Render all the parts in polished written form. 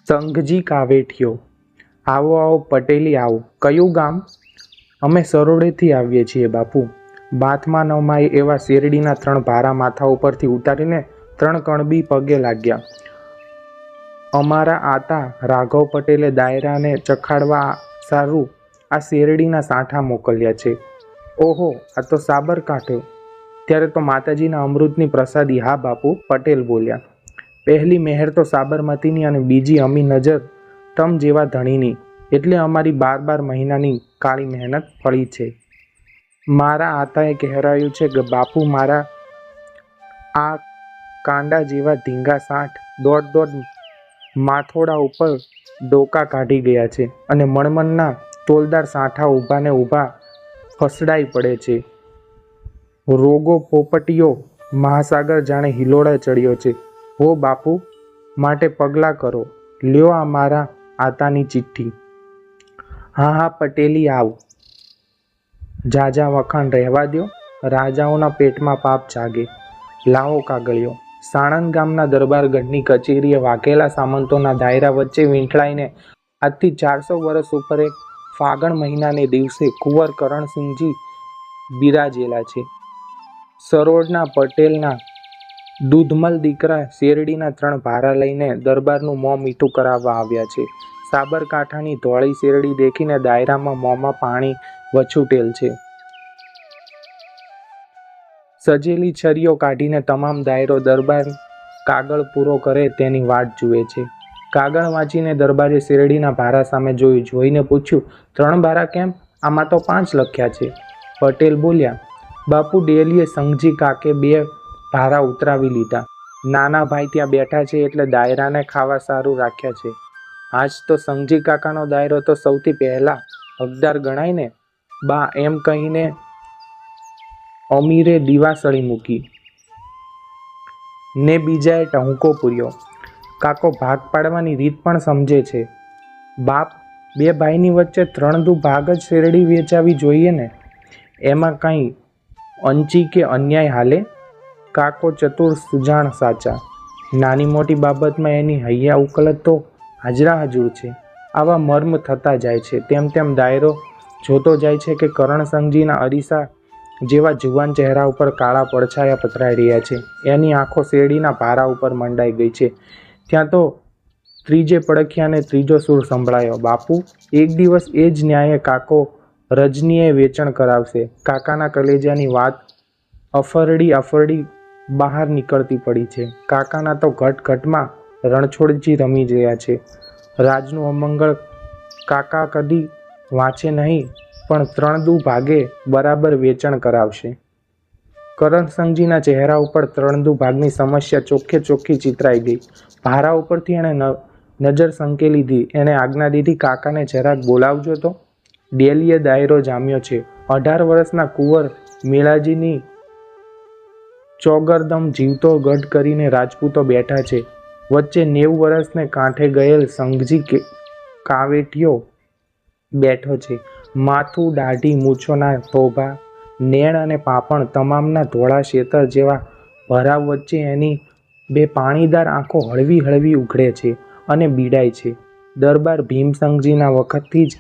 સંઘજી કાવેઠિયો, આવો આવો પટેલી આવો. કયું ગામ? અમે સરોડેથી આવીએ છીએ બાપુ. બાથમાં ન માય એવા શેરડીના 3 ભારા માથા ઉપરથી ઉતારીને 3 કણબી પગે લાગ્યા. અમારા આતા રાઘવ પટેલે દાયરાને ચખાડવા સારું આ શેરડીના સાંઠા મોકલ્યા છે. ઓહો, આ તો સાબરકાંઠો. ત્યારે તો માતાજીના અમૃતની પ્રસાદી. હા બાપુ, પટેલ બોલ્યા. પહેલી મહેર તો સાબરમતીની અને બીજી અમી નજર તમ જેવા ધણીની. એટલે અમારી 12 મહિનાની કાળી મહેનત ફળી છે. મારા આતાએ કહેરાયું છે કે બાપુ મારા આ કાંડા જેવા ધીંગા સાંઠ દોઢ માથોડા ઉપર ડોકા કાઢી ગયા છે અને મણમણના તોલદાર સાંઠા ઊભા ને ઊભા ફસડાઈ પડે છે. રોગો પોપટીયો મહાસાગર જાણે હિલોળે ચડ્યો છે. હો બાપુ માટે પગલાં કરો. લ્યો આ મારા આતાની ચિઠ્ઠી. હા હા પટેલી આવ. જાજા વખાણ રહેવા દો. રાજાઓના પેટમાં પાપ જાગે. લાવો કાગળિયો. સાણંદ ગામના દરબારગઢની કચેરીએ વાઘેલા સામંતોના દાયરા વચ્ચે વીંટળાઈને આજથી 400 વર્ષ ઉપર એક ફાગણ મહિનાને દિવસે કુંવર કરણસિંહજી બિરાજેલા છે. સરોડના પટેલના દૂધમલ દીકરા શેરડીના 3 ભારા લઈને દરબારનું મોં મીઠું કરાવવા આવ્યા છે. સાબરકાંઠાની ધોળી શેરડી દેખીને દાયરામાં મોંમાં પાણી વછૂટેલ છે. સજેલી છરીઓ કાઢીને તમામ દાયરો દરબાર કાગળ પૂરો કરે તેની વાટ જુએ છે. કાગળ વાંચીને દરબારે શેરડીના ભારા સામે જોઈને પૂછ્યું, 3 ભારા કેમ? આમાં તો 5 લખ્યા છે. પટેલ બોલ્યા, બાપુ ડેલીએ સંઘજી કાકે 2 ભારા ઉતરાવી લીધા. નાના ભાઈ ત્યાં બેઠા છે એટલે દાયરાને ખાવા સારું રાખ્યા છે. આજ તો સંઘજી કાકાનો દાયરો તો સૌથી પહેલા હકદાર ગણાય ને બા. એમ કહીને અમીરે દીવાસળી મૂકી ને બીજાએ ટહુકો પૂર્યો. કાકો ભાગ પાડવાની રીત પણ સમજે છે. બાપ, 2 ભાઈની વચ્ચે 3 ભાગ જ શેરડી વેચાવી જોઈએ ને. એમાં કંઈ અંચી કે અન્યાય હાલે? કાકો ચતુર સુજાણ સાચા. નાની મોટી બાબતમાં એની હૈયા ઉકલત તો હાજરા હજુર છે. આવા મર્મ થતા જાય છે. તેમ તેમ દાયરો જોતો જાય છે કે કરણસંઘજીના અરીસા જેવા જુવાન ચહેરા ઉપર કાળા પડછાયા પથરાઈ રહ્યા છે. એની આંખો શેરડીના ભારા ઉપર મંડાઈ ગઈ છે. ત્યાં તો ત્રીજે પડખિયાને ત્રીજો સૂર સંભળાયો. બાપુ, એક દિવસ એ જ ન્યાયે કાકો રજનીએ વેચાણ કરાવશે. કાકાના કલેજાની વાત અફરડી બહાર નીકળતી પડી છે. કાકાના તો ઘટઘટમાં રણછોડજી રમી ગયા છે. રાજનું અમંગળ કાકા કદી વાંચે નહીં, પણ 3 ભાગે બરાબર વેચાણ કરાવશે. કરણસંઘજીના ચહેરા ઉપર 3 ભાગની સમસ્યા ચોખ્ખે ચોખ્ખી ચિતરાઈ ગઈ. ભારા ઉપરથી એણે નજર સંકેલી લીધી. એણે આજ્ઞા દીધી, કાકાને જરાક બોલાવજો તો. ડેલીએ દાયરો જામ્યો છે. 18 વર્ષના કુંવર મેળાજીની ચોગરદમ જીવતો ગઢ કરીને રાજપૂતો બેઠા છે. વચ્ચે 90 વર્ષને કાંઠે ગયેલ સંઘજી કાવેઠિયો બેઠો છે. માથું, દાઢી, મૂછોના થોભા, નેણ અને પાપણ તમામના ધોળા શેતર જેવા ભરાવ વચ્ચે એની 2 પાણીદાર આંખો હળવી હળવી ઉઘડે છે અને બીડાય છે. દરબાર ભીમસંઘજીના વખતથી જ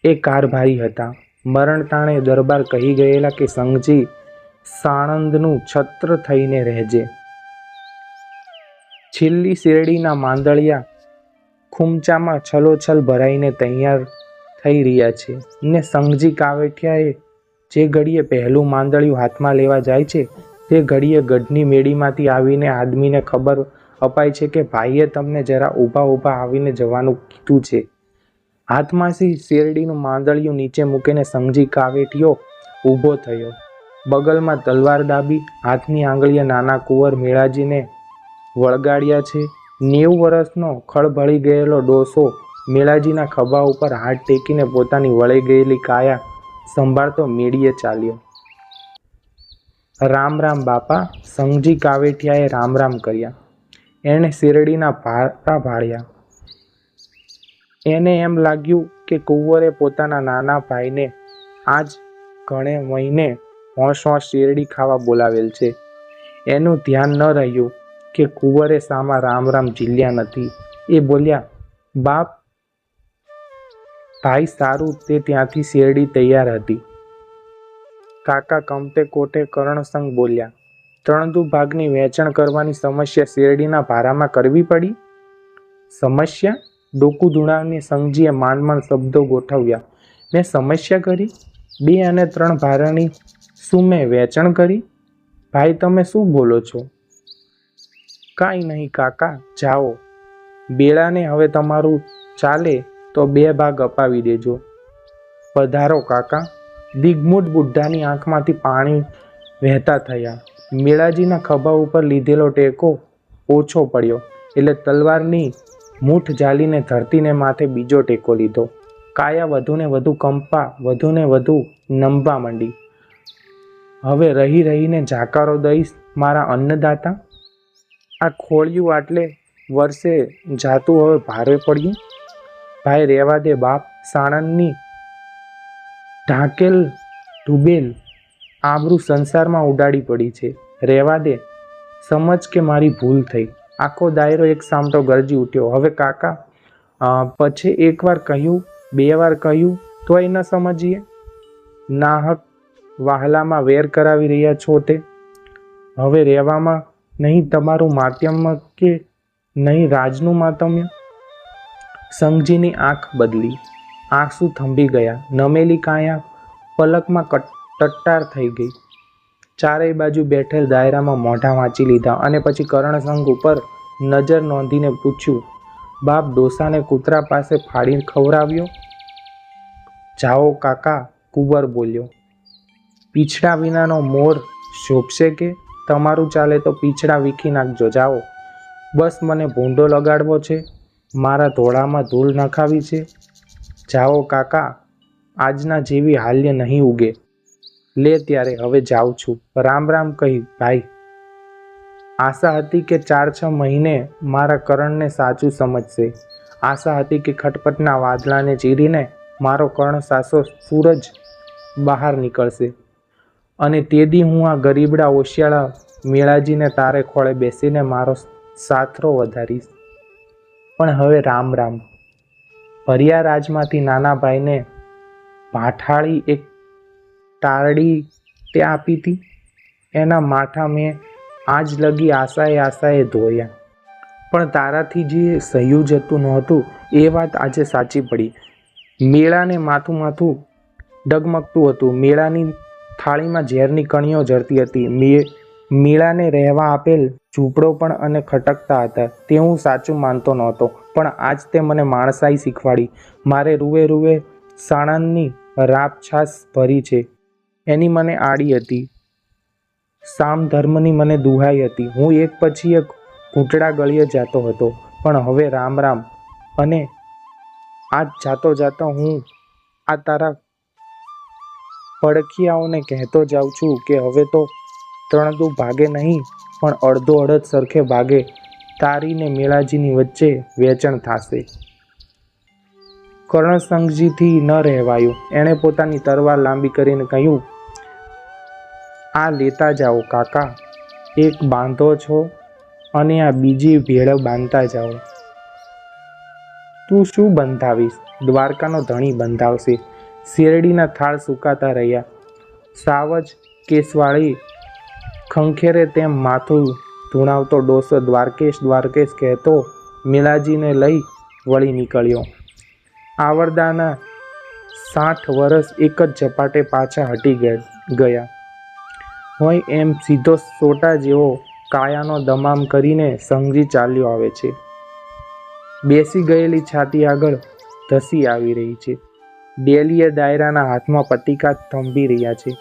એ કારભારી હતા. મરણટાણે દરબાર કહી ગયેલા કે સંઘજી સાણંદનું છત્ર થઈને રહેજે. છેલ્લી શેરડીના માંદળિયા ખૂમચામાં છલોછલ ભરાઈને તૈયાર થઈ રહ્યા છે ને સંઘજી કાવેઠિયાએ જે ઘડીએ પહેલું માંદળિયું હાથમાં લેવા જાય છે તે ઘડીએ ગઢની મેડીમાંથી આવીને આદમીને ખબર અપાય છે કે ભાઈએ તમને જરા ઊભા આવીને જવાનું કીધું છે. હાથમાંથી શેરડીનું માંદળિયું નીચે મૂકીને સંઘજી કાવેઠિયો ઊભો થયો. બગલમાં તલવાર દાબી હાથની આંગળીએ નાના કુંવર મેળાજીને વળગાડ્યા છે. 90 વર્ષનો ખળભળી ગયેલો ડોસો મેળાજીના ખભા ઉપર હાથ ટેકીને પોતાની વળી ગયેલી કાયા સંભાળતો મેળીએ ચાલ્યો. રામ રામ બાપા. સંઘજી કાવેઠિયાએ રામ રામ કર્યા. એણે શેરડીના ભારા ભાળ્યા. એને એમ લાગ્યું કે કુંવરે પોતાના નાના ભાઈને આજ ઘણે મહિને હોશ શેરડી ખાવા બોલાવેલ છે. એનું ધ્યાન ન રહ્યું કે કુંવરે સામા રામ રામ ઝીલ્યા નથી. એ બોલ્યા, બાપ ભાઈ સારું તે ત્યાંથી શેરડી તૈયાર હતી. કાકા કમતે કોઠે કર્ણસંગ બોલ્યા. 3 ભાગની વેચાણ કરવાની સમસ્યા શેરડીના ભારામાં કરવી પડી. સમસ્યા? ડોકું ધૂણાવીને સંઘજીએ માંડ શબ્દો ગોઠવ્યા. મેં સમસ્યા કરી? 2 અને 3 ભારાની શું મેં વેચાણ કરી? ભાઈ તમે શું બોલો છો? કાંઈ નહીં કાકા, જાઓ. બેડાને હવે તમારું ચાલે તો 2 ભાગ અપાવી દેજો. પધારો કાકા. દિગ્મૂઢ બુઢાની આંખમાંથી પાણી વહેતા થયા. મેળાજીના ખભા ઉપર લીધેલો ટેકો ઓછો પડ્યો એટલે તલવારની મૂઠ ઝાલીને ધરતીને માથે બીજો ટેકો લીધો. કાયા વધુને વધુ કંપા, વધુને વધુ નમવા માંડી. હવે રહી રહીને જાકારો દઈશ મારા અન્નદાતા? આ ખોળિયું આટલે વર્ષે જાતું હવે ભારે પડ્યું. ભાઈ રહેવા દે બાપ. સાણંદની ઢાંકેલ ડૂબેલ આબરૂ સંસારમાં ઉડાડી પડી છે. રહેવા દે. સમજ કે મારી ભૂલ થઈ. આખો દાયરો એક સામટો ગરજી ઉઠ્યો. હવે કાકા પછી 1 વાર કહ્યું, 2 વાર કહ્યું તોય ન સમજીએ. નાહક વાહલામાં વેર કરાવી રહ્યા છો તે. હવે રહેવામાં નહીં તમારું માત્યમ કે નહીં રાજનું માતમ્ય. સંઘજીની આંખ બદલી. આંસુ થંભી ગયા. નમેલી કાયા પલકમાં ટટ્ટાર થઈ ગઈ. ચારેય બાજુ બેઠેલ દાયરામાં મોઢા વાંચી લીધા અને પછી કર્ણસંઘ ઉપર નજર નોંધીને પૂછ્યું, બાપ ડોસાને કૂતરા પાસે ફાડી ખવડાવ્યો? જાઓ કાકા, કુંવર બોલ્યો. પીછડા વિનાનો મોર શોભશે કે? તમારું ચાલે તો પીછડા વીખી નાખજો. જાઓ. બસ મને ભૂંડો લગાડવો છે, મારા ધોળામાં ધૂળ નખાવી છે. જાઓ કાકા, આજના જેવી હાલ્ય નહીં ઉગે. લે ત્યારે હવે જાઉં છું. રામ રામ કહી ભાઈ. આશા હતી કે 4-6 મહિને મારા કરણને સાચું સમજશે. આશા હતી કે ખટપટના વાદળાને ચીરીને મારો કર્ણ સાસો સૂરજ બહાર નીકળશે અને તેદી હું આ ગરીબડા ઓશિયાળા મેળાજીને તારે ખોળે બેસીને મારો સાથરો વધારીશ. પણ હવે રામ રામ. ભર્યા રાજમાંથી નાના ભાઈને ભાઠાળી એક તારડી તે આપી હતી. એના માથા મેં આજ લગી આશાએ ધોયા, પણ તારાથી જે સહ્યું જતું નહોતું એ વાત આજે સાચી પડી. મેળાને માથું ડગમગતું હતું. મેળાની થાળીમાં ઝેરની કણીઓ ઝરતી હતી. મેળાને રહેવા આપેલ ઝૂંપડો પણ અને ખટકતા હતા. તે હું સાચું માનતો નહોતો, પણ આજ તે મને માણસાઈ શીખવાડી. મારે રૂવે સાણંદની રાપછાસ ભરી છે એની મને આડી હતી. સામ ધર્મની મને દુહાઈ હતી. હું એક પછી એક ઘૂંટડા ગળીએ જાતો હતો. પણ હવે રામ રામ. અને આજ જાતો હું આ તારા પડખિયાઓને કહેતો જાઉં છું કે હવે તો 3 ભાગે નહીં પણ અડધો અડધ સરખે ભાગે તારી ને મેળાજીની વચ્ચે વેચાણ થશે. કર્ણસંઘજીથી ન રહેવાયું. એણે પોતાની તરવાર લાંબી કરીને કહ્યું, આ લેતા જાઓ કાકા. એક બાંધો છો અને આ બીજી ભેળ બાંધતા જાઓ. તું શું બંધાવીશ? દ્વારકાનો ધણી બંધાવશે. શેરડીના થાળ સુકાતા રહ્યા. સાવજ કેસવાળી ખંખેરે તેમ માથું ધૂણાવતો ડોસો દ્વારકેશ કહેતો મેલાજીને લઈ વળી નીકળ્યો. આવરદાના 60 વર્ષ એક જ ઝપાટે પાછા હટી ગયા હોય એમ સીધો સોટા જેવો કાયાનો દમામ કરીને સંઘજી ચાલ્યો આવે છે. બેસી ગયેલી છાતી આગળ ધસી આવી રહી છે. ડેલીએ દાયરાના હાથમાં પતિકા થંભી રહ્યા છે.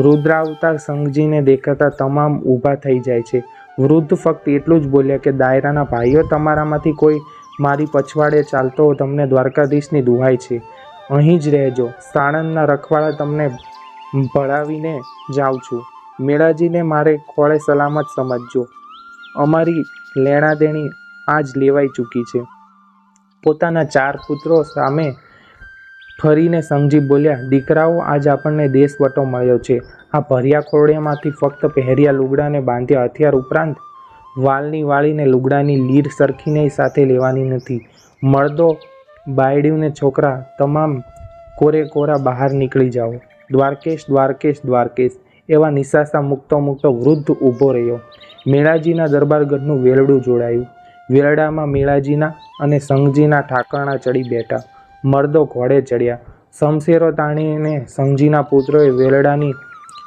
રુદ્રાવતાર સંઘજીને દેખાતા તમામ ઊભા થઈ જાય છે. વૃદ્ધ ફક્ત એટલું જ બોલ્યા કે દાયરાના ભાઈઓ, તમારામાંથી કોઈ મારી પછવાડે ચાલતો તમને દ્વારકાધીશની દુહાઈ છે, અહીં જ રહેજો. સાણંદના રખવાળા તમને ભળાવીને જાઉં છું. મેળાજીને મારે ખોળે સલામત સમજજો. અમારી લેણાદેણી આજ લેવાઈ ચૂકી છે. પોતાના 4 પુત્રો સામે ફરીને સંઘજી બોલ્યા, દીકરાઓ, આજ આપણને દેશવટો મળ્યો છે. આ ભર્યા ખોળિયામાંથી ફક્ત પહેર્યા લુગડાને બાંધ્યા હથિયાર ઉપરાંત વાલની વાળીને લુગડાની લીર સરખીને સાથે લેવાની નથી. મર્દો, બાયડીઓ ને છોકરા તમામ કોરે કોરા બહાર નીકળી જાઓ. દ્વારકેશ, દ્વારકેશ, દ્વારકેશ, એવા નિસાસા મૂકતો મૂકતો વૃદ્ધ ઊભો રહ્યો. મેળાજીના દરબારગઢનું વેલડું જોડાયું. વેલડામાં મેળાજીના અને સંઘજીના ઠાકરણા ચડી બેઠા. મર્દો ઘોડે ચડ્યા. શમશેરો તાણીને સંઘજીના પુત્રોએ વેલડાની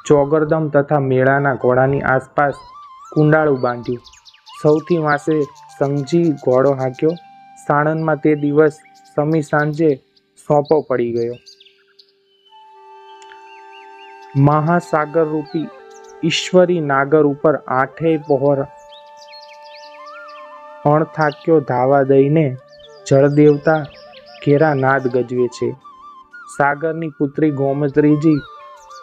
ચોગરદમ તથા મેળાના ઘોડાની આસપાસ કુંડાળું બાંધ્યું. સૌથી વાંસે સંઘજી ઘોડો હાંક્યો. સાણંદમાં તે દિવસ સમી સાંજે સોંપો પડી ગયો. મહાસાગરરૂપી ઈશ્વરી નાગર ઉપર આઠેય પહોર અણથાક્યો ધાવા દઈને જળદેવતા ઘેરા નાદ ગજવે છે. સાગરની પુત્રી ગોમત્રીજી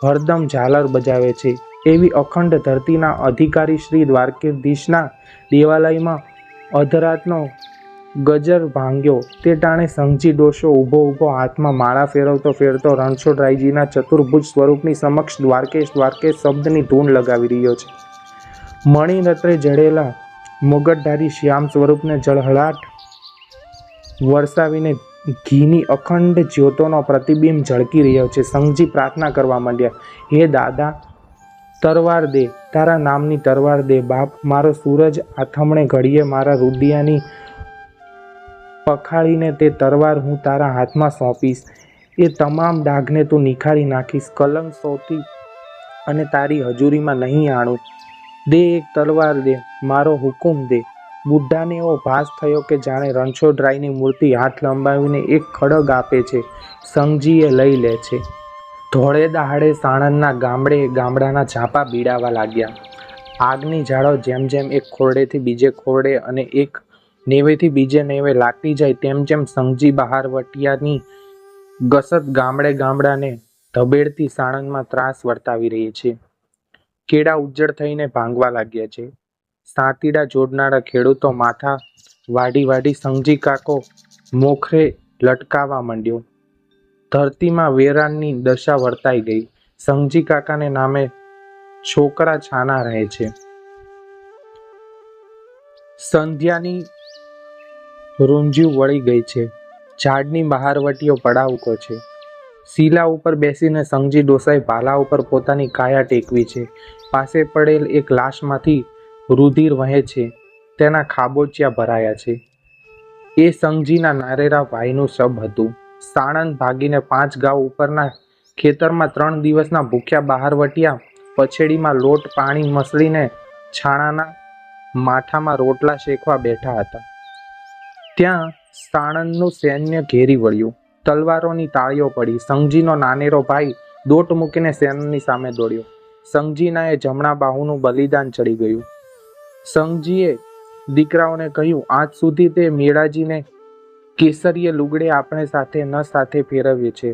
હરદમ ઝાલર બજાવે છે. એવી અખંડ ધરતીના અધિકારી શ્રી દ્વારકાધીશના દેવાલયમાં અધરાતનો ગજર ભાંગ્યો. તે ટાણે સંઘજી ડોશો ઊભો હાથમાં માળા ફેરવતો ફેરતો રણછોડરાયજીના ચતુર્ભુજ સ્વરૂપની સમક્ષ દ્વારકેશ દ્વારકેશ શબ્દની ધૂન લગાવી રહ્યો છે. મણિરત્રે જડેલા મુગટધારી શ્યામ સ્વરૂપને જળહળાટ વરસાવીને ઘીની અખંડ જ્યોતોનો પ્રતિબિંબ ઝળકી રહ્યો છે. સંઘજી પ્રાર્થના કરવા માંડ્યા. હે દાદા, તરવાર દે, તારા નામની તરવાર દે બાપ. મારો સૂરજ આથમણે ઘડીએ મારા રુદિયાની પખાળીને તે તરવાર હું તારા હાથમાં સોંપીશ. એ તમામ ડાઘને તું નિખારી નાખીશ. કલંક સૌથી અને તારી હજુરીમાં નહીં આણું. દે એક તલવાર દે, મારો હુકુમ દે. બુઢાને એવો ભાસ થયો કે જાણે રણછોડરાયની મૂર્તિ હાથ લંબાવીને એક ખડગ આપે છે. સંઘજીએ લઈ લે છે. ધોળે દહાડે સાણંદના ગામડાના ઝાપા બીડાવા લાગ્યા. આગની ઝાડો જેમ જેમ એક ખોરડેથી બીજે ખોરડે અને એક નેવેથી બીજે નેવે લાગતી જાય તેમ જેમ સંઘજી બહારવટિયાની ગસત ગામડાને ધબેડતી સાણંદમાં ત્રાસ વર્તાવી રહી છે. કેળા ઉજ્જડ થઈને ભાંગવા લાગ્યા છે. સાતીડા જોડનારા ખેડૂતો માથા વાઢી સંઘજી કાકો મોખરે લટકાવા માંડ્યો. ધરતીમાં વેરાનની દશા વર્તાઈ ગઈ. સંઘજી કાકાને નામે છોકરા છાના રહે છે. સંધ્યાની રૂંઝિયું વળી ગઈ છે. ઝાડની બહારવટીઓ પડાવકો છે. શીલા ઉપર બેસીને સંઘજી ડોસાઈ ભાલા ઉપર પોતાની કાયા ટેકવી છે. પાસે પડેલ એક લાશમાંથી રુધિર વહે છે. તેના ખાબોચિયા ભરાયા છે. એ સંઘજીના નારેરા ભાઈનું શબ હતું. સાણંદ ભાગીને 5 ગાંવ ઉપરના ખેતરમાં 3 દિવસના ભૂખ્યા બહારવટિયા પછેડીમાં લોટ પાણી મસળીને છાણાના માઠામાં રોટલા શેકવા બેઠા હતા. ત્યાં સાણંદનું સૈન્ય ઘેરી વળ્યું. તલવારોની તાળીઓ પડી. સંઘજીનો નાનેરો ભાઈ દોટ મૂકીને સૈન્યની સામે દોડ્યો. સંઘજીના એ જમણા બાહુનું બલિદાન ચડી ગયું. સંઘજીએ દીકરાઓને કહ્યું, આજ સુધી તે મેળાજીને કેસરીએ લુગડે આપણે સાથે ફેરવીએ છે,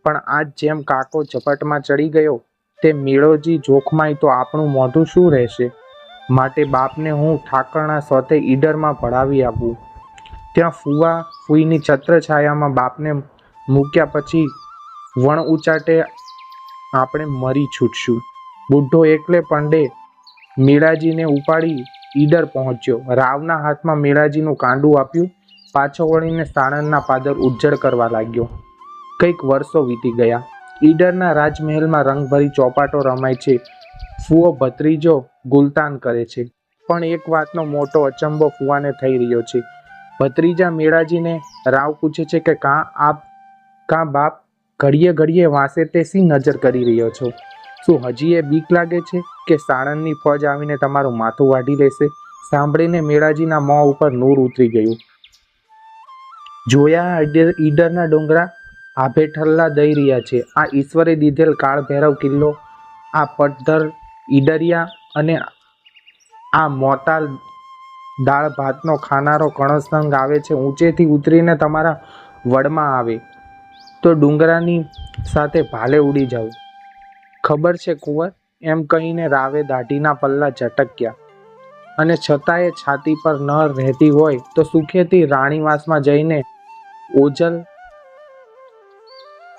પણ આજ જેમ કાકો ઝપટમાં ચડી ગયો તે મેળોજી જોખમાય તો આપણું મોઢું શું રહેશે? માટે બાપને હું ઠાકરણા સોતે ઈડરમાં ભળાવી આપું. ત્યાં ફૂઈની છત્રછાયામાં બાપને મૂક્યા પછી વણ ઉચાટે આપણે મરી છૂટશું. બુઢ્ઢો એકલે પંડે મેળાજીને ઉપાડી ઈડર પહોંચ્યો. રાવના હાથમાં મેળાજીનું કાંડું આપ્યું. પાછો વળીને સાણંદના પાદર ઉજ્જડ કરવા લાગ્યો. કંઈક વર્ષો વીતી ગયા. ઈડરના રાજમહેલમાં રંગભરી ચોપાટો રમાય છે. ફુઓ ભત્રીજો ગુલતાન કરે છે. પણ એક વાતનો મોટો અચંબો ફુવાને થઈ રહ્યો છે. ભત્રીજા મેળાજીને રાવ પૂછે છે કે કાં બાપ ઘડીએ વાંસે તે સી નજર કરી રહ્યો છો? શું હજી એ બીક લાગે છે કે સાણંદની ફોજ આવીને તમારું માથું વાઢી લેશે? સાંભળીને મેળાજીના મોં ઉપર નૂર ઉતરી ગયું. જોયા ઈડરના ડુંગરા આભે ઠલ્લા દઈ રહ્યા છે. આ ઈશ્વરે દીધેલ કાળ ભૈરવ કિલ્લો, આ પટધર ઈડરિયા અને આ મોતાલ દાળ ભાતનો ખાનારો કણસંગ આવે છે. ઊંચેથી ઉતરીને તમારા વડમાં આવે તો ડુંગરાની સાથે ભાલે ઉડી જાવ. ખબર છે કુંવર? એમ કહીને રાવે દાઢીના પલ્લા ઝટક્યા. અને છતાંય છાતી પર ન રહેતી હોય તો સુખેથી રાણીવાસમાં જઈને ઓજલ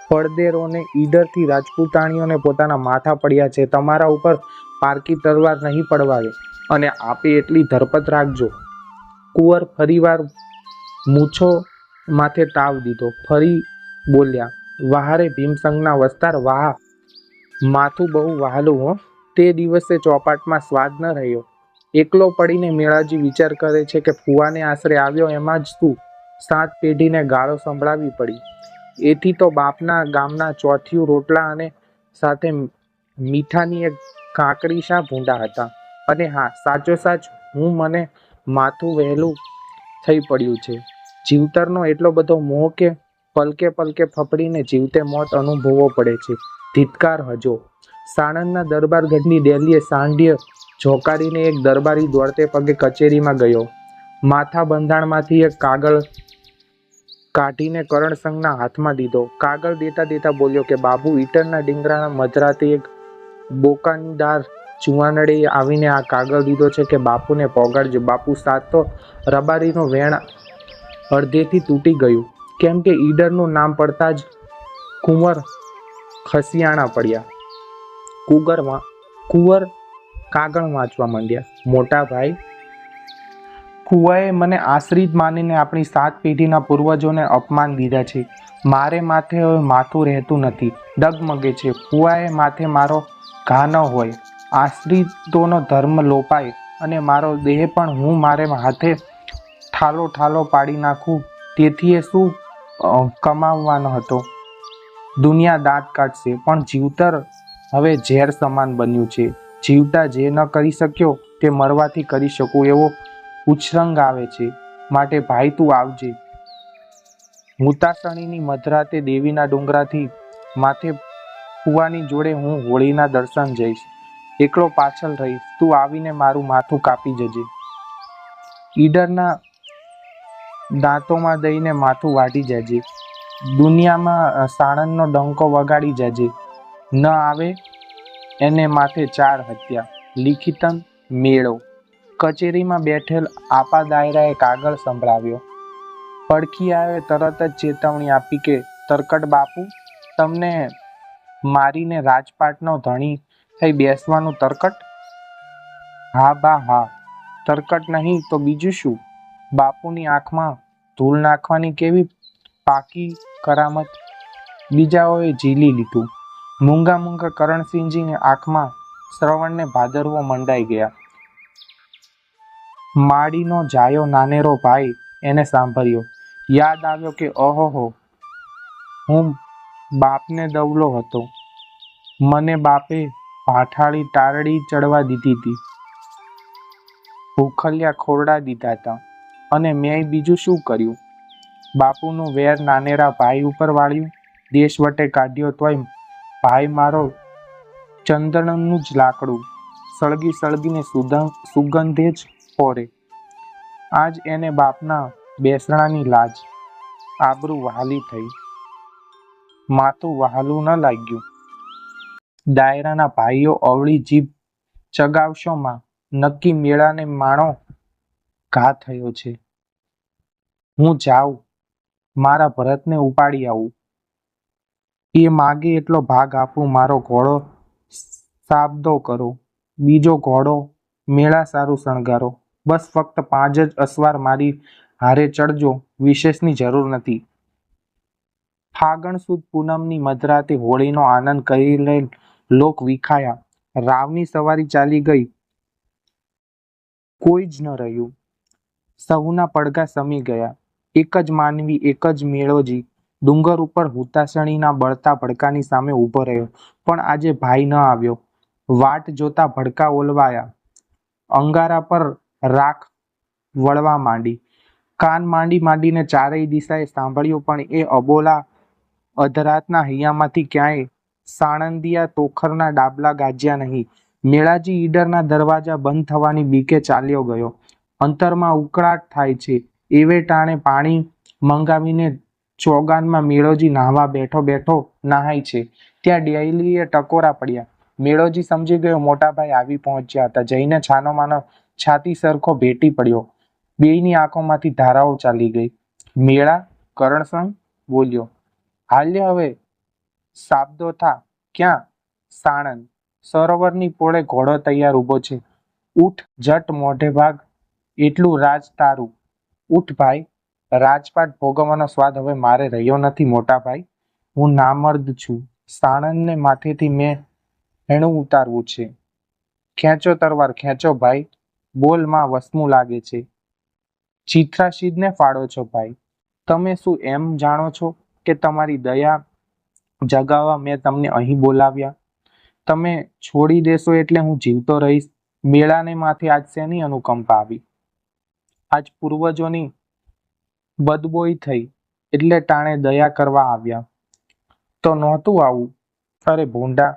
પડદેરોને ઈડરથી રાજપૂતાણીઓને પોતાના માથા પડ્યા છે. તમારા ઉપર પારકી તલવાર નહીં પડવાવે અને આપે એટલી ધરપત રાખજો. કુંવર ફરીવાર મૂછો માથે તાવ દીધો. ફરી બોલ્યા, વાહ રે ભીમસંગના વસ્તાર વાહ, માથું બહુ વહાલું હો. તે દિવસે ચોપાટમાં સ્વાદ ન રહ્યો. એકલો પડીને મેળાજી વિચાર કરે છે કે ફુવાને આશરે આવ્યો એમાં જ શું 7 પેઢીને ગાળો સંભળાવી પડી. એથી તો બાપના ગામના ચોથિયું રોટલા અને સાથે મીઠાની એક કાંકરી શા ભૂંડા હતા. અને હા, સાચો સાચ મને માથું વહેલું થઈ પડ્યું છે. જીવતરનો એટલો બધો મોહ કે પલકે પલકે ફફડીને જીવતે મોત અનુભવવો પડે છે. ધિક્કાર હજો. સાણંદના દરબારગઢની ડેલીએ સાંઢ્ય ઝોકારીને એક દરબારી દોડતે પગે કચેરીમાં ગયો. માથા બંધાણમાંથી એક કાગળ કાઢીને કરણસંગના હાથમાં દીધો. કાગળ દેતા દેતા બોલ્યો કે બાબુ, ઈટરના ડીંગરાના મધરાતે એક બોકાનીદાર ચુવાનડે આવીને આ કાગળ દીધો છે કે બાપુને પોગાડજો. બાપુ સાત તો રબારીનો વેણ અડધેથી તૂટી ગયું, કેમ કે ઈડરનું નામ પડતા જ કુંવર ખસિયાણા પડ્યા. કુંવર કાગળ વાંચવા માંડ્યા. મોટા ભાઈ, ફુવાએ મને આશ્રિત માનીને આપણી 7 પેઢીના પૂર્વજોને અપમાન દીધા છે. મારે માથે હવે માથું રહેતું નથી. ડગમગે છે. ફુવાએ માથે મારો ઘા ન હોય. આશ્રિતોનો ધર્મ લોપાય અને મારો દેહ પણ હું મારે હાથે ઠાલો ઠાલો પાડી નાખું. તેથી એ શું કમાવવાનો હતો? દુનિયા દાંત કાઢશે. પણ જીવતર હવે ઝેર સમાન બન્યું છે. જીવતા જે ન કરી શક્યો તે મરવાથી કરી શકું એવો ઉછરંગ આવે છે. માટે ભાઈ તું આવજે. હુતાસણીની મધરાતે દેવીના ડુંગરાથી માથે ફુવાની જોડે હું હોળીના દર્શન જઈશ. એકલો પાછળ રહીશ. તું આવીને મારું માથું કાપી જજે. ઈડરના દાંતોમાં દઈને માથું વાઢી જજે. દુનિયામાં સાણંદનો ડંકો વગાડી જજે. ન આવે એને માથે 4 હત્યા. લિખિતન મેળો. કચેરીમાં બેઠેલ આપા દાયરાએ કાગળ સંભળાવ્યો. પડખિયાએ તરત જ ચેતવણી આપી કે તરકટ બાપુ, તમને મારીને રાજપાટનો ધણી થઈ બેસવાનું તરકટ? હા બા હા, તરકટ નહીં તો બીજું શું? બાપુની આંખમાં ધૂળ નાખવાની કેવી પાકી કરામત. બીજાઓએ ઝીલી લીધું. મૂંગા મૂંગા કરણસિંહજીની આંખમાં શ્રવણને ભાદરવો મંડાઈ ગયા. માડીનો જાયો નાનેરો ભાઈ એને સાંભળ્યો. યાદ આવ્યો કે ઓહોહો, હું બાપને દવલો હતો. મને બાપે ભાઠાળી તારડી ચડવા દીધી હતી. ભૂખલિયા ખોરડા દીધા હતા. અને મેં બીજું શું કર્યું? બાપુનું વેર નાનેરા ભાઈ ઉપર વાળ્યું. દેશ વટે કાઢ્યો તોય ભાઈ મારો ચંદનનું જ લાકડું સળગી સળગીને સુગંધે જ પોરે. આજ એને બાપના બેસણાની લાજ. આબરૂ વહાલી થઈ. માથું વહાલું ન લાગ્યું. દાયરાના ભાઈઓ અવળી જીભ ચગાવશો માં. નક્કી મેળાને માણો ઘા થયો છે. હું જાઉં, મારા ભરતને ઉપાડી આવું. એ માગે એટલો ભાગ આપું. મારો ઘોડો સાબદો કરો. બીજો ઘોડો મેળા સારું શણગારો. બસ ફક્ત 5 જ અસવાર મારી હારે ચડજો. વિશેષની જરૂર નથી. ફાગણ સુદ પૂનમની મધરાતે હોળીનો આનંદ કરી લઈ લોક વિખાયા. રાવની સવારી ચાલી ગઈ. કોઈ જ ન રહ્યું. સહુના પડઘા સમી ગયા. એક જ માનવી, એક જ મેળોજી ડુંગર ઉપર હુતાસણીના બળતા ભડકાની સામે ઊભો રહ્યો. પણ આજે ભાઈ ન આવ્યો. વાટ જોતા ભડકા ઓલવાયા. અંગારા પર રાખ વળવા માંડી. કાન માંડી માંડીને ચારેય દિશાએ સાંભળ્યું, પણ એ અબોલા અધરાતના હૈયામાંથી ક્યાંય સાણંદિયા તોખરના ડાબલા ગાજ્યા નહીં. મેળાજી ઈડરના દરવાજા બંધ થવાની બીકે ચાલ્યો ગયો. અંતરમાં ઉકળાટ થાય છે. એવે ટાણે પાણી મંગાવીને ચોગાનમાં મેળોજી નાહવા બેઠો બેઠો નહાય છે. ત્યાં ડેલીએ ટકોરા પડ્યા. મેળોજી સમજી ગયો મોટાભાઈ આવી પહોંચ્યા હતા. જઈને છાનો માનો છાતી સરખો ભેટી પડ્યો. બેયની આંખોમાંથી ધારાઓ ચાલી ગઈ. મેળા? કરણસંગ બોલ્યો. હાલ્ય હવે સાબદો થા. ક્યાં? સાણંદ. સરોવરની પોળે ઘોડો તૈયાર ઊભો છે. ઉઠ, જટ મોઢે ભાગ. એટલું રાજ તારું. ઉઠ ભાઈ. રાજપાટ ભોગવવાનો સ્વાદ હવે મારે રહ્યો નથી મોટા ભાઈ. હું નામર્દ છું. સાણંદને માથેથી મેં એણું ઉતારવું છે. ખેંચો તરવાર ખેંચો ભાઈ. બોલ માં વસમું લાગે છે. ચિત્રાશીદને ફાડો છો ભાઈ. તમે શું એમ જાણો છો કે તમારી દયા જગાવવા મેં તમને અહીં બોલાવ્યા? તમે છોડી દેશો એટલે હું જીવતો રહીશ? મેળાને માથે આજ શેની અનુકંપા આવી? આજ પૂર્વજોની બદબોઈ થઈ એટલે ટાણે દયા કરવા આવ્યા? તો નહોતું આવું. અરે ભૂંડા,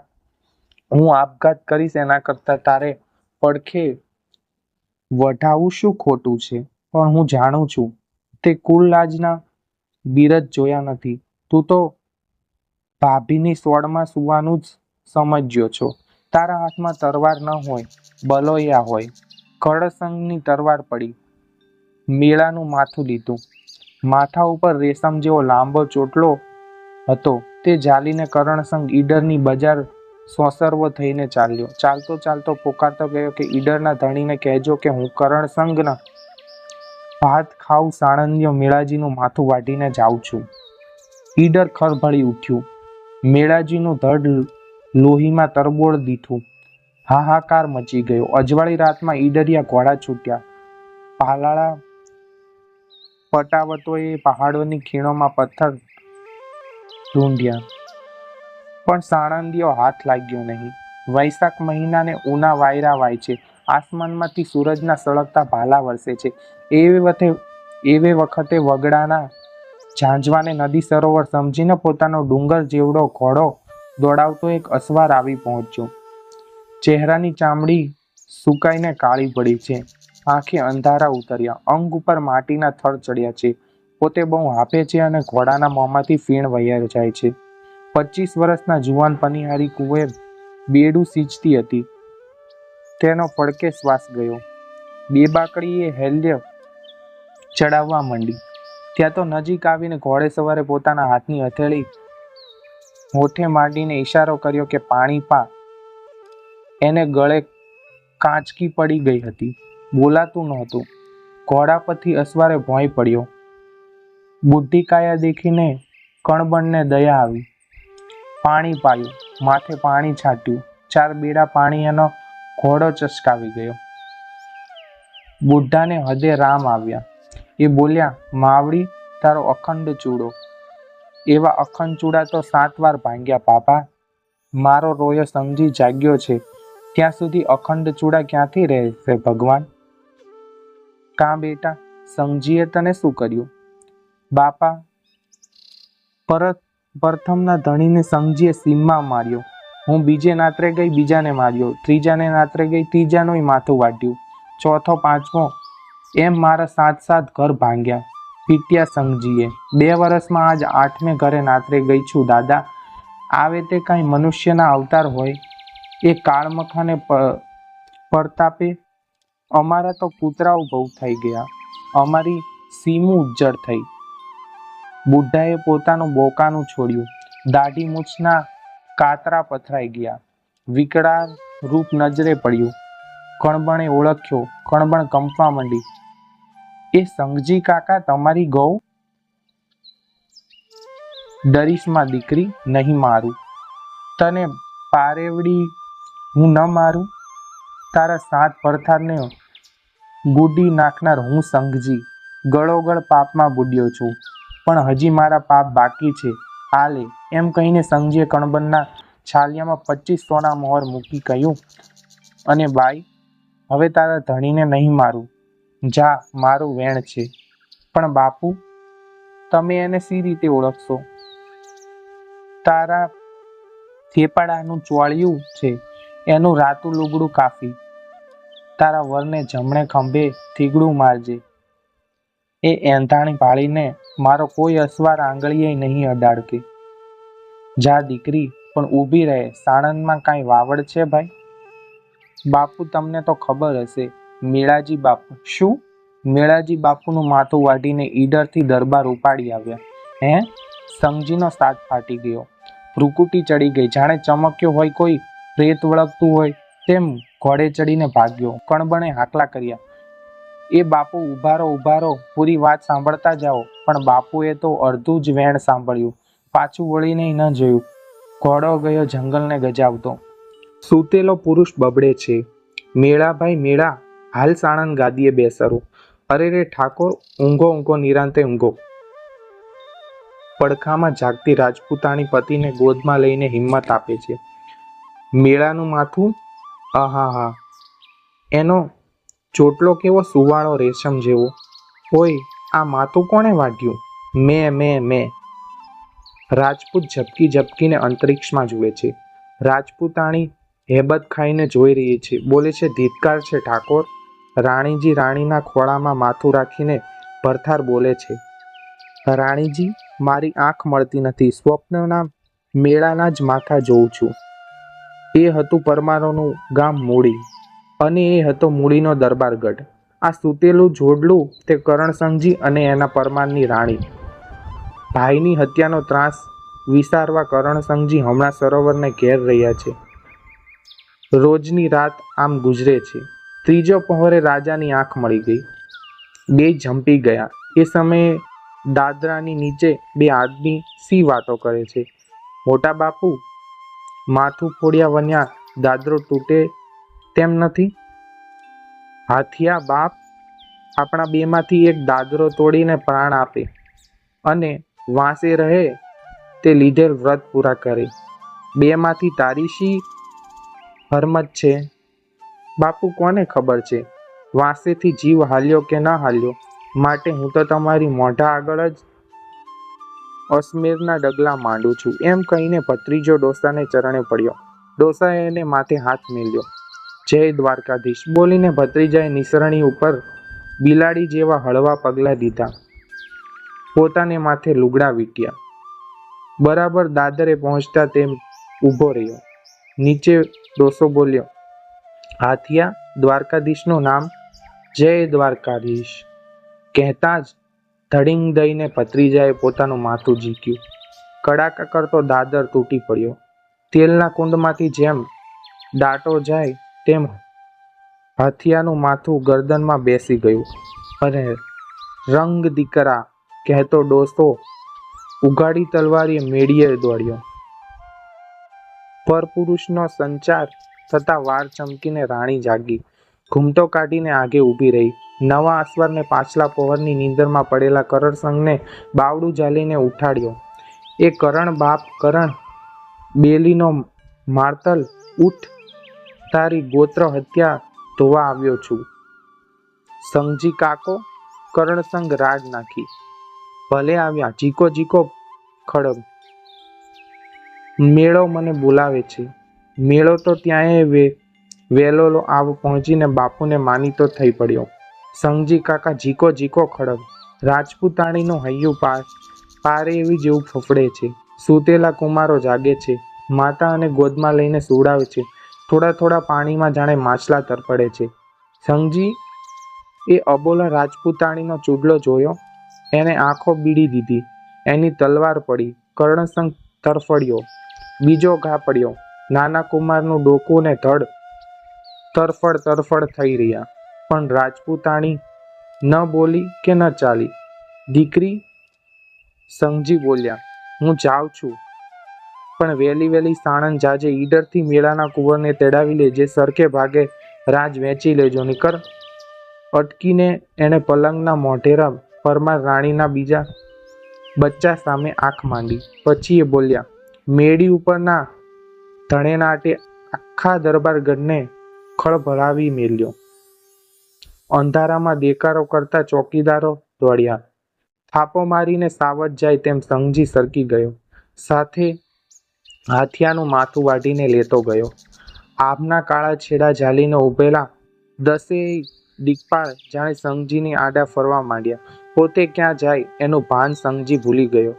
હું આપઘાત કરીશ એના કરતા તારે પડખે વઢાવું શું ખોટું છે? પણ હું જાણું છું તે કુલરાજના બિરદ જોયા નથી. તું તો ભાભીની સોળમાં સુવાનું જ સમજ્યો છો. તારા હાથમાં તરવાર ન હોય, બલોયા હોય. કળસંગની તરવાર પડી, મેળાનું માથું લીધું. માથા ઉપર રેશમ જેવો લાંબો ચોટલો હતો તે ઝાલીને કરણસંગ ઈડરની બજાર સોસરવો થઈને ચાલ્યો. ચાલતો ચાલતો પોકારતો ગયો કે ઈડરના ધણીને કહેજો કે હું કરણસંગના ભાત ખાઉં સાણંદિયો મેળાજીનું માથું વાઢીને જાઉં છું. ઈડર ખળભળી ઉઠ્યું. મેળાજીનું ધડ લોહીમાં તરબોળ દીઠું. હાહાકાર મચી ગયો. અજવાળી રાતમાં ઈડરિયા ઘોડા છૂટ્યા. ભાલાળા પટાવતોએ પહાડોની ખીણોમાં પથ્થર ઢૂંઢ્યા, પણ સાણંદિયો હાથ લાગ્યો નહીં. વૈશાખ મહિનાને ઉના વાયરા વાય છે. આસમાનમાંથી સૂરજના સળગતા ભાલા વરસે છે. એવે વખતે વગડાના ઝાંઝવાને નદી સરોવર સમજીને પોતાનો ડુંગર જેવડો ઘોડો દોડાવતો એક અસવાર આવી પહોંચ્યો. ચહેરાની ચામડી સુકાઈને કાળી પડી છે. આંખે અંધારા ઉતર્યા. અંગ ઉપર માટીના થર ચડ્યા છે. પોતે બહુ હાંફે છે અને ઘોડાના મોંમાંથી ફીણ વહી જાય છે. 25 વર્ષના જુવાન પનિહારી કુંવર બેડું સીંચતી હતી. તેનો ફડકે શ્વાસ ગયો. બેબાકડીએ હેલ્ય ચડાવવા માંડી. ત્યાં તો નજીક આવીને ઘોડે સવારે પોતાના હાથની હથેળી હોઠે માંડીને ઈશારો કર્યો કે પાણી પા. એને ગળે કાંચકી પડી ગઈ હતી. બોલાતું નહોતું. ઘોડા પરથી અસવારે ભોંય પડ્યો. બુઢી કાયા દેખીને કણબણને દયા આવી. પાણી પાયું, માથે પાણી છાંટ્યું. 4 બેડા પાણી એનો ઘોડો ચસકાવી ગયો. બુઢાને હદે રામ આવ્યા. એ બોલ્યા, માવડી તારો અખંડ ચૂડો. એવા અખંડ ચૂડા તો 7 વાર ભાંગ્યા બાપા. મારો રોયો સમજી જાગ્યો છે ત્યાં સુધી અખંડ ચૂડા ક્યાંથી રહેશે ભગવાન? કાં બેટા, સમજીએ તને શું કર્યું? બાપા, પ્રથમના ધણીને સમજીએ સીમમાં માર્યો. હું બીજે નાત્રે ગઈ, બીજાને માર્યો. ત્રીજાને નાત્રે ગઈ, ત્રીજાનોય માથું વાટ્યું. ચોથો, પાંચમો, એમ મારા 7 ઘર ભાંગ્યા. પીટ્યા સમજીએ. 2 વર્ષમાં આજ 8મે ઘરે નાત્રે ગઈ છું દાદા. આવે તે કાંઈ મનુષ્યના અવતાર હોય એ કાળમખાને પરતાપે? અમારા તો કૂતરાઓ બહુ થઈ ગયા. અમારી સીમું ઉજ્જડ થઈ. બુઢાએ પોતાનું બોકાનું છોડ્યું. દાઢી મૂછના કાતરા પથરાઈ ગયા. વિકરાળ રૂપ નજરે પડ્યું. કણબણે ઓળખ્યો. કણબણ કંપવા માંડી. એ સંગજી કાકા તમારી ગૌ? ડરીશમાં દીકરી, નહીં મારું. તને પારેવડી હું ન મારું? તારા 7 પડથારને બુડી નાખનાર હું સંગજી. ગળોગળ પાપમાં બુડ્યો છું, પણ હજી મારા પાપ બાકી છે. આલે, એમ કહીને સંગજીએ કણબનના છાલિયામાં 25 સોના મોહર મૂકી કહ્યું, અને બાઈ, હવે તારા ધણીને નહીં મારું. જા, મારું વેણ છે. પણ બાપુ, તમે એને સી રીતે ઓળખશો? તારા થેપાડાનું ચોળિયું છે, એનું રાતું લુગડું કાફી. તારા વરને જમણે ખંભે થીગડું મારજે. એ એંધાણી પાળીને મારો કોઈ અસવાર આંગળીએ નહીં અડાડકે. જા દીકરી, પણ ઊભી રહે. સાણંદમાં કાંઈ વાવડ છે ભાઈ? બાપુ, તમને તો ખબર હશે. મેળાજી બાપુ. શું? મેળાજી બાપુનું માથું વાઢીને ઈડરથી દરબાર ઉપાડી આવ્યા. હે? સંગજીનો સાથ ફાટી ગયો. ભ્રુકુટી ચડી ગઈ. જાણે ચમક્યો હોય કોઈ પ્રેત વળગતું હોય તેમ ઘોડે ચડીને ભાગ્યો. કણબણે હાકલા કર્યા. એ બાપુ ઉભારો પૂરી વાત સાંભળતા જાઓ. પણ બાપુએ તો અડધું જ વેણ સાંભળ્યું, પાછું વળીને ન જોયું. ઘોડો ગયો જંગલને ગજાવતો. સૂતેલો પુરુષ બબડે છે, મેળાભાઈ મેળા, હાલ સાણંદ ગાદીએ બેસરો. અરે રે ઠાકોર, ઊંઘો નિરાંતે ઊંઘો. પડખામાં જાગતી રાજપૂતાણી પતિને ગોદમાં લઈને હિંમત આપે છે. મેળાનું માથું, આહાહા, એનો ચોટલો કેવો સુવાળો રેશમ જેવો. ઓય, આ માથું કોણે વાઢ્યું? મેં. રાજપૂત ઝબકીને અંતરિક્ષમાં જુએ છે. રાજપૂતાણી હેબત ખાઈને જોઈ રહી છે. બોલે છે, ધિક્કાર છે ઠાકોર. રાણીજી રાણીના ખોળામાં માથું રાખીને ભરથાર બોલે છે, રાણીજી, મારી આંખ મળતી નથી, સ્વપ્નના મેળાના જ માથા જોઉં છું. એ હતું પરમારોનું ગામ મૂળી, અને એ હતો મૂળીનો દરબારગઢ. આ સૂતેલું જોડલું તે કરણસંઘજી અને એના પરમારની રાણી. ભાઈની હત્યાનો ત્રાસ વિસારવા કરણસંઘજી હમણાં સરોવરને ઘેર રહ્યા છે. રોજની રાત આમ ગુજરે છે. ત્રીજો પહોરે રાજાની આંખ મળી ગઈ. બે ઝંપી ગયા. એ સમયે દાદરાની નીચે બે આદમી સી વાતો કરે છે. મોટા બાપુ, માથું ફોડ્યા વન્યા દાદરો તૂટે તેમ નથી. હાથિયા બાપ, આપણા બેમાંથી એક દાદરો તોડીને પ્રાણ આપે અને વાંસે રહે તે લીધેલ વ્રત પૂરા કરે. બેમાંથી તારી શી હરમત છે? બાપુ, કોને ખબર છે વાંસેથી જીવ હાલ્યો કે ન હાલ્યો? માટે હું તો તમારી મોઢા આગળ જ અસમેરના ડગલા માંડું છું. એમ કહીને ભત્રીજો ડોસાને ચરણે પડ્યો. ડોસાએ એને માથે હાથ મેલ્યો. જય દ્વારકાધીશ બોલીને ભત્રીજાએ નિસરણી ઉપર બિલાડી જેવા હળવા પગલાં દીધા. પોતાને માથે લુગડા વીંટ્યા. બરાબર દાદરે પહોંચતા તેમ ઊભો રહ્યો. નીચે ડોસો બોલ્યો, હાથિયા, દ્વારકાધીશનું નામ. જય દ્વારકાધીશ કહેતા જ ધડીંગ દઈને ભત્રીજાએ પોતાનું માથું ઝીક્યું. કડાકા કરતો દાદર તૂટી પડ્યો. તેલના કુંડમાંથી જેમ દાટો જાય તેમ હાથિયાનું માથું ગરદનમાં બેસી ગયું. અરે રંગ દીકરા કહેતો ડોસો ઉઘાડી તલવારીએ મેળીએ દોડ્યો. પરપુરુષનો સંચાર થતા વાર ચમકીને રાણી જાગી. ઘૂમટો કાઢીને આગે ઊભી રહી. નવા અસવારને પાછલા પહોરની નીંદરમાં પડેલા કરણસંઘને બાવડું ઝાલીને ઉઠાડ્યો. એ કરણ બાપ, કરણ, બેલીનો માર્તલ, ઉઠ, તારી ગોત્ર હત્યા ધોવા આવ્યો છું. સંઘજી કાકો, કરણસંઘ રાગ નાખી. ભલે આવ્યા, જીકો ખડગ. મેળો મને બોલાવે છે. મેળો તો ત્યાંય વેલોલો આવ પહોંચીને બાપુને માનીતો થઈ પડ્યો. સંઘજી કાકા, જીકો ખડગ. રાજપૂતાણીનું હૈયું પારે એવી જેવું ફફડે છે. સૂતેલા કુમારો જાગે છે. માતા અને ગોદમાં લઈને સુવડાવે છે. થોડા પાણીમાં જાણે માછલા તરફડે છે. સંઘજી, એ અબોલા રાજપૂતાણીનો ચૂડલો જોયો? એને આંખો બીડી દીધી. એની તલવાર પડી. કરણસંઘ તરફડ્યો. બીજો ઘા પડ્યો. નાના કુમારનું ડોકું ને ધડ તરફડ થઈ રહ્યા. પણ રાજપૂતાણી ન બોલી કે ન ચાલી. દીકરી, સંઘજી બોલ્યા, હું જાઉં છું, પણ વહેલી સાણંદ જાજે. ઈડરથી મેળાના કુંવરને તેડાવી લેજે. સરખે ભાગે રાજ વેચી લેજો. નીકળ. અટકીને એણે પલંગના મોઢેરા પરમાર રાણીના બીજા બચ્ચા સામે આંખ માંડી. પછી એ બોલ્યા, મેળી ઉપરના ધણેનાટે આખા દરબારગઢને ખળભળાવી મેલ્યો. અંધારામાં દેકારો કરતા ચોકીદારો દોડ્યા. થાપો મારીને સાવધ જાય તેમ સંઘજી સરકી ગયો. સાથે હાથિયાનું માથું વાઢીને લેતો ગયો. આભના કાળા છેડા ઝાલીને ઊભેલા 10 દિક્પાળ જાણે સંઘજીની આડા ફરવા માંડ્યા. પોતે ક્યાં જાય એનું ભાન સંઘજી ભૂલી ગયો.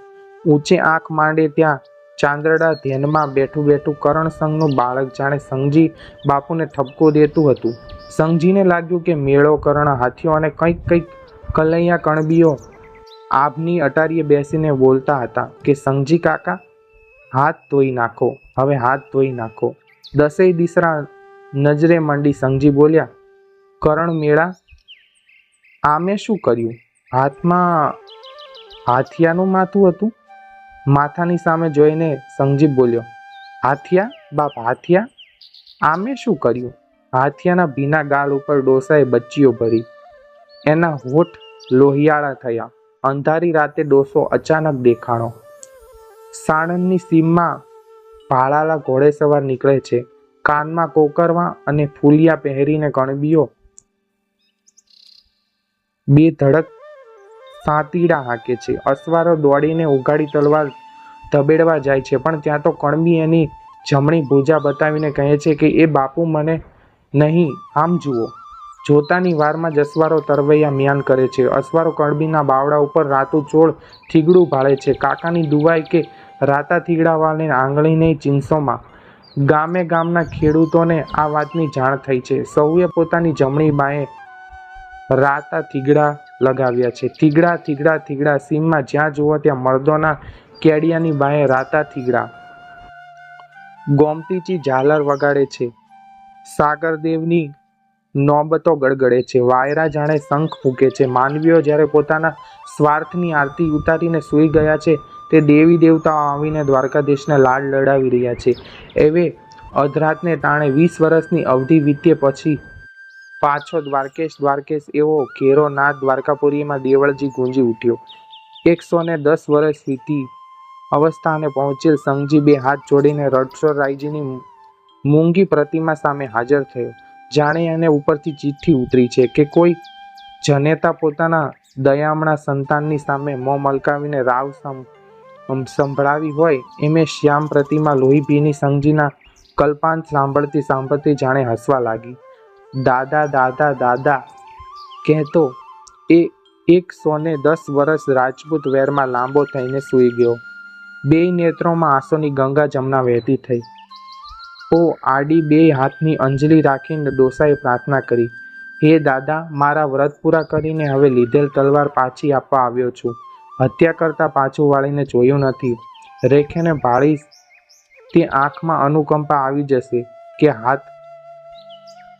ઊંચે આંખ માંડે ત્યાં ચાંદરડા ધ્યાનમાં બેઠું કરણસંઘનું બાળક જાણે સંઘજી બાપુને ઠપકો દેતું હતું. સંઘજીને લાગ્યું કે મેળો, કરણ, હાથીઓ અને કંઈક કલૈયા કણબીઓ આભની અટારીએ બેસીને બોલતા હતા કે સંઘજી કાકા, હાથ ધોઈ નાખો, હવે હાથ ધોઈ નાખો. 10 દીસરા નજરે મંડી. સંઘજી બોલ્યા, કરણ, મેળા, આમે શું કર્યું? હાથમાં હાથિયાનું માથું હતું. માથાની સામે જોઈને સંજીવ બોલ્યો, હાથિયા બાપ હાથિયા? આમે શું કર્યું? હાથિયાના ભીના ગાલ ઉપર ડોસાએ બચ્ચીઓ ભરી. એના હોઠ લોહિયાળા થયા. અંધારી રાતે ડોસો અચાનક દેખાણો. સાણંદની સીમમાં ભાળાલા ઘોડેસવાર નીકળે છે. કાનમાં કોકરવા અને ફૂલિયા પહેરીને કણબીઓ બે ધડક સાતીડા હાકે છે. અસવારો દોડીને ઉઘાડી તલવાર ધબેડવા જાય છે, પણ ત્યાં તો કણબી એની જમણી ભુજા બતાવીને કહે છે કે એ બાપુ મને નહીં, આમ જુઓ. જોતાની વારમાં જ અસવારો તરવૈયા મ્યાન કરે છે. અસવારો કણબીના બાવડા ઉપર રાતું ચોળ થીગડું ભાળે છે. કાકાની દુવાઈ કે રાતા થીગડાવાળાને આંગળીને ચીંસોમાં. ગામે ગામના ખેડૂતોને આ વાતની જાણ થઈ છે. સૌએ પોતાની જમણી બાએ રાતા થીગડા લગાવ્યા છે. થીગડા થીગડા થીગડા. સીમમાં જ્યાં જુઓ ત્યાં મર્દોના કેડિયાની બાએ રાતા થીગડા. ગોમતીચી ઝાલર વગાડે છે. સાગરદેવની નોબતો ગડગડે છે. વાયરા જાણે શંખ ફૂંકે છે. માનવીઓ જ્યારે પોતાના સ્વાર્થની આરતી ઉતારીને સૂઈ ગયા છે, તે દેવી દેવતાઓ આવીને દ્વારકાધીશને લાડ લડાવી રહ્યા છે. એવે અધરાતને ટાણે 20 વર્ષની અવધિ વીતે પછી પાછો દ્વારકેશ દ્વારકેશ એવો ઘેરો નાદ દ્વારકાપુરીમાં દેવળજી ગુંજી ઉઠ્યો. 110 વર્ષ વીતી અવસ્થાને પહોંચેલ સંઘજી બે હાથ જોડીને રણછોડરાયજીની મૂંગી પ્રતિમા સામે હાજર થયો. જાણે એને ઉપરથી ચિઠ્ઠી ઉતરી છે કે કોઈ જનેતા પોતાના દયામણા સંતાનની સામે મોં મલકાવીને રાવ સંભળાવી હોય એમે શ્યામ પ્રતિમા લોહી ભીની સંઘજીના કલ્પાંત સાંભળતી સાંભળતી જાણે હસવા લાગી. દાદા દાદા દાદા કહેતો એ 110 વર્ષ રાજપૂત વેરમાં લાંબો થઈને સૂઈ ગયો. બેય નેત્રોમાં આંસુની ગંગા જમના વહેતી થઈ. ઓ આડી બે હાથની અંજલિ રાખીને ડોસાએ પ્રાર્થના કરી, હે દાદા, મારા વ્રત પૂરા કરીને હવે લીધેલ તલવાર પાછી આપવા આવ્યો છું. હત્યા કરતા પાછું વાળીને જોયું નથી. રેખેને ભાળી તે આંખમાં અનુકંપા આવી જશે કે હાથ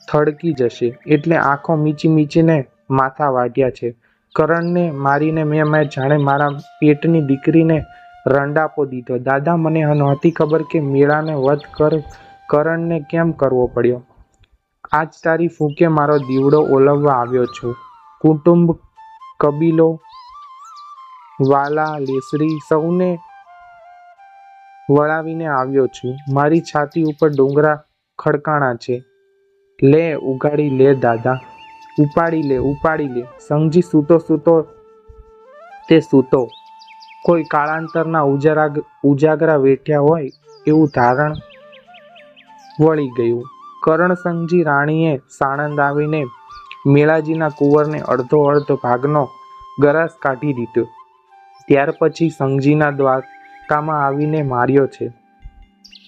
થડકી જશે એટલે આંખો મીચી મીચીને માથા વાઢ્યા છે. કરણને મારીને મેં જાણે મારા પેટની દીકરીને રંડાપો દીધો. દાદા, મને નહોતી ખબર કે મેળાને વધ કરણને કેમ કરવો પડ્યો. આજ તારી ફૂંકે મારો દીવડો ઓલવવા આવ્યો છું. કુટુંબ, કબીલો, વાલા, લેસડી સૌને વળાવીને આવ્યો છું. મારી છાતી ઉપર ડુંગરા ખડકાણા છે. લે ઉગાડી લે દાદા, ઉપાડી લે ઉપાડી લે. સંઘજી સૂતો સૂતો તે સૂતો. કોઈ કાળાંતરના ઉજાગરા વેઠ્યા હોય એવું ધારણ વળી ગયું. કરણસંઘજી રાણીએ સાણંદ આવીને મેળાજીના કુંવરને અડધો ભાગનો ગરાસ કાઢી દીધો. ત્યાર પછી સંઘજીના દ્વારકામાં આવીને માર્યો છે.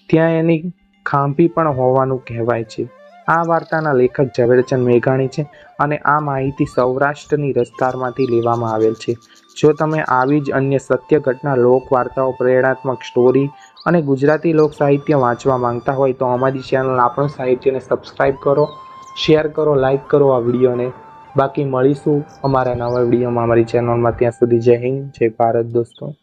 ત્યાં એની ખાંભી પણ હોવાનું કહેવાય છે. આ વાર્તાના લેખક ઝવેરચંદ મેઘાણી છે અને આ માહિતી સૌરાષ્ટ્રની રસધારમાંથી લેવામાં આવેલ છે. જો તમે આવી જ અન્ય સત્ય ઘટના, લોક વાર્તાઓ, પ્રેરણાત્મક સ્ટોરી અને ગુજરાતી લોક સાહિત્ય વાંચવા માંગતા હોય તો અમારી ચેનલ આપણું સાહિત્યને સબસ્ક્રાઈબ કરો, શેર કરો, લાઈક કરો આ વિડીયોને. બાકી મળીશું અમારા નવા વિડીયોમાં અમારી ચેનલમાં. ત્યાં સુધી જય હિન્દ, જય ભારત દોસ્તો.